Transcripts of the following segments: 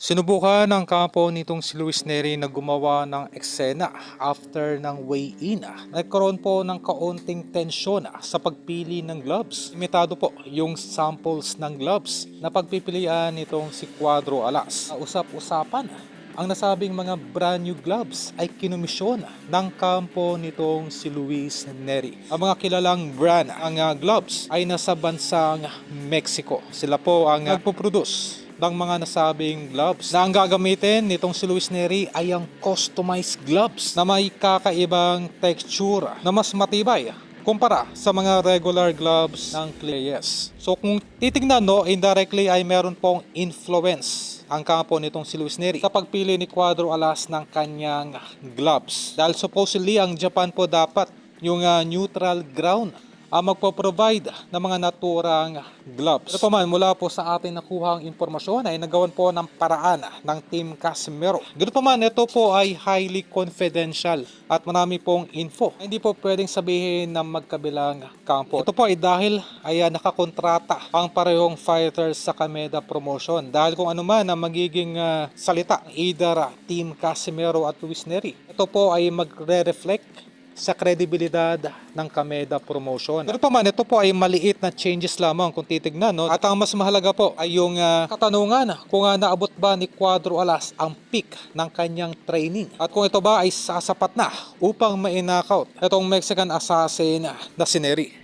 Sinubukan ng kampo nitong si Luis Neri na gumawa ng eksena after ng weigh-in. Nagkaroon po ng kaunting tensyon sa pagpili ng gloves. Limitado po yung samples ng gloves na pagpipilian nitong si Cuadro Alas. Usap-usapan, ang nasabing mga brand new gloves ay kinumisyon ng kampo nitong si Luis Neri. Ang mga kilalang brand ang gloves ay nasa bansang Mexico. Sila po ang nagpo-produce ng mga nasabing gloves na ang gagamitin nitong si Luis Neri ay ang customized gloves na may kakaibang texture na mas matibay kumpara sa mga regular gloves ng Clayes. So kung titignan indirectly ay meron pong influence ang kampo nitong si Luis Neri sa pagpili ni Cuadro Alas ng kanyang gloves. Dahil supposedly ang Japan po dapat yung neutral ground magpo-provide ng mga naturang gloves. Ano pa man, mula po sa ating nakuhang impormasyon ay nagawan po ng paraan ng Team Casimero. Ganoon pa man, ito po ay highly confidential at marami pong info. Hindi po pwedeng sabihin ng magkabilang kampo. Ito po ay dahil ay nakakontrata ang parehong fighters sa Kameda Promotion. Dahil kung ano man ang magiging salita either Team Casimero at Luis Neri, ito po ay magre-reflect sa kredibilidad ng Kameda Promotion. Pero pa man, ito po ay maliit na changes lamang kung titignan. At ang mas mahalaga po ay yung katanungan kung naabot ba ni Cuadro Alas ang peak ng kanyang training. At kung ito ba ay sasapat na upang ma-knockout itong Mexican assassin na si Neri.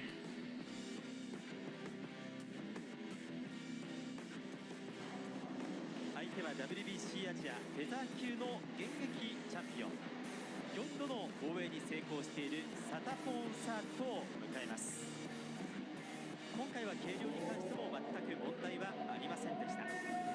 相手は WBC アジアフェザー級の現役チャンピオン4度の防衛に成功しているサタポーン・サークを迎えます。今回は計量に関しても全く問題はありませんでした。